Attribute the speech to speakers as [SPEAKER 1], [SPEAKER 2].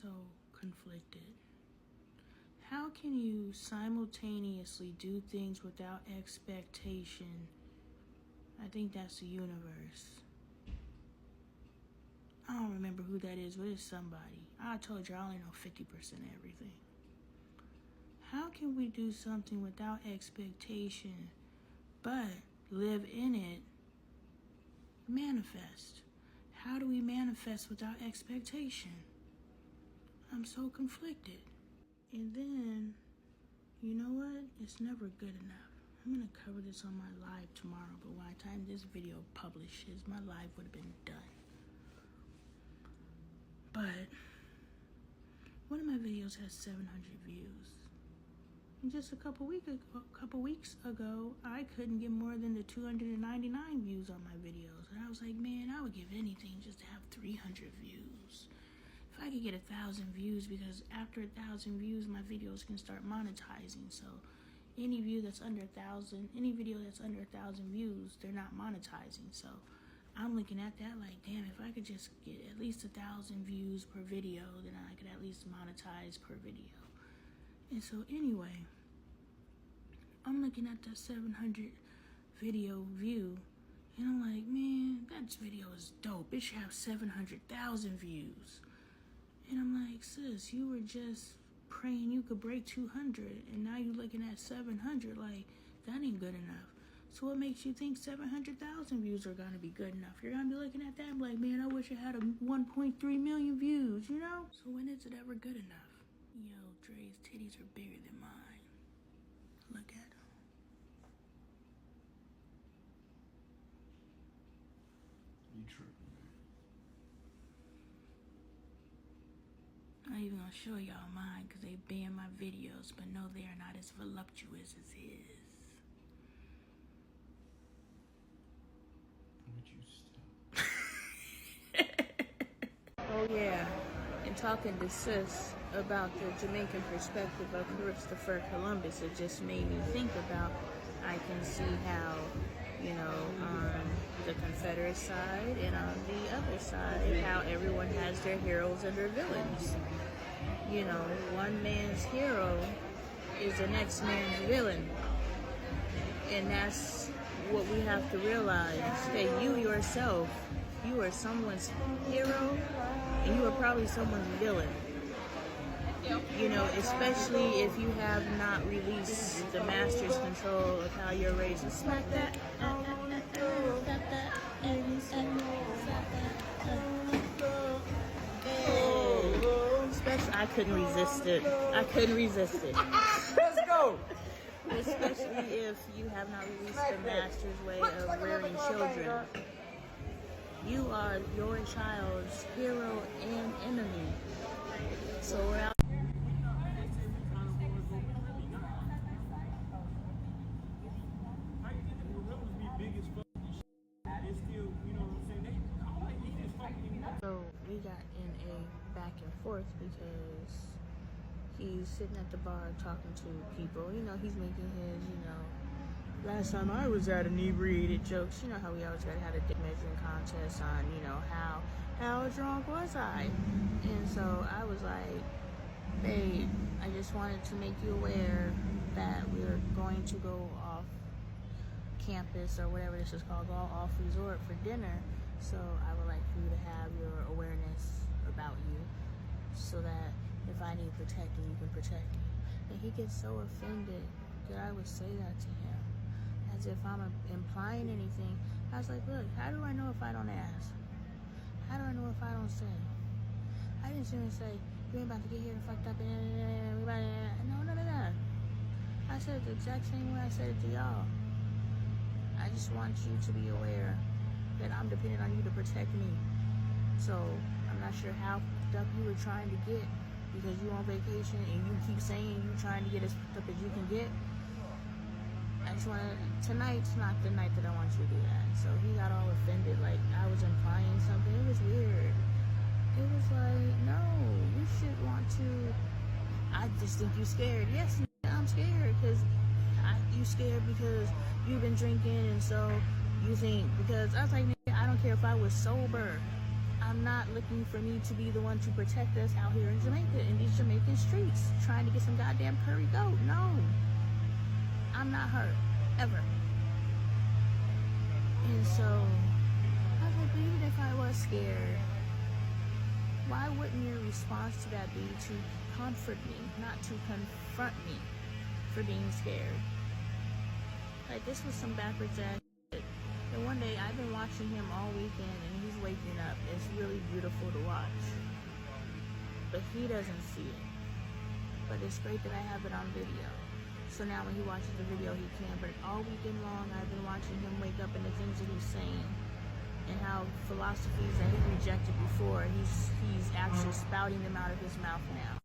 [SPEAKER 1] so conflicted. How can you simultaneously do things without expectation? I think that's the universe. I don't remember who that is, but it's somebody. I told you I only know 50% of everything. How can we do something without expectation, but live in it, manifest? How do we manifest without expectation? I'm so conflicted. And then, you know what? It's never good enough. I'm going to cover this on my live tomorrow, but by the time this video publishes, my live would have been done. But one of my videos has 700 views. And just a couple weeks ago, I couldn't get more than the 299 views on my videos. And I was like, man, I would give anything just to have 300 views. If I could get 1,000 views, because after 1,000 views, my videos can start monetizing. So any video that's under 1,000 views, they're not monetizing. So I'm looking at that like, damn, if I could just get at least 1,000 views per video, then I could at least monetize per video. And so anyway, I'm looking at that 700 video view, and I'm like, man, that video is dope. It should have 700,000 views. And I'm like, sis, you were just praying you could break 200, and now you're looking at 700. Like, that ain't good enough. So what makes you think 700,000 views are gonna be good enough? You're gonna be looking at that and be like, man, I wish I had a 1.3 million views, you know? So when is it ever good enough? Yo, Dre's titties are bigger than mine. Look at them.
[SPEAKER 2] You tripping, man.
[SPEAKER 1] I'm not even gonna show y'all mine because they ban my videos, but no, they are not as voluptuous as his.
[SPEAKER 2] Would you stop?
[SPEAKER 1] Oh yeah, and talking to sis about the Jamaican perspective of Christopher Columbus, it just made me think about, I can see how, you know, on the Confederate side and on the other side, how everyone has their heroes and their villains. You know, one man's hero is the next man's villain. And that's what we have to realize, that you yourself, you are someone's hero and you are probably someone's villain. You know, especially if you have not released the master's control of how you're raised. Smack that. Especially, I couldn't resist it.
[SPEAKER 2] Let's go!
[SPEAKER 1] Especially if you have not released the master's way of rearing children. You are your child's hero and enemy. So we're out. So we got in a back and forth because he's sitting at the bar talking to people. You know, he's making his, you know, last time I was at inebriated jokes. You know how we always gotta have a dick measuring contest on, you know, how drunk was I? And so I was like, babe, I just wanted to make you aware that we're going to go off campus or whatever this is called, go off resort for dinner. So I would like for you to have your awareness about you so that if I need protecting, you can protect me. And he gets so offended that I would say that to him as if I'm implying anything. I was like, look, how do I know if I don't ask? How do I know if I don't say? I didn't even say, you ain't about to get here and fucked up and everybody. No. I said it the exact same way I said it to y'all. I just want you to be aware that I'm dependent on you to protect me. So I'm not sure how fucked up you were trying to get because you're on vacation and you keep saying you're trying to get as fucked up as you can get. I just want to, tonight's not the night that I want you to do that. So he got all offended like I was implying something. It was weird. It was like, no, you should want to, I just think you're scared. Yes, I'm scared because you scared because you've been drinking, and so you think, because I was like, I don't care if I was sober. I I'm not looking for me to be the one to protect us out here in Jamaica, in these Jamaican streets, trying to get some goddamn curry goat. No. I'm not her. Ever. And so, I was like, but even if I was scared, why wouldn't your response to that be to comfort me, not to confront me for being scared? Like, this was some backwards ass shit. And one day, I've been watching him all weekend, and he's waking up. It's really beautiful to watch. But he doesn't see it. But it's great that I have it on video. So now when he watches the video, he can. But all weekend long, I've been watching him wake up and the things that he's saying. And how philosophies that he rejected before, he's actually spouting them out of his mouth now.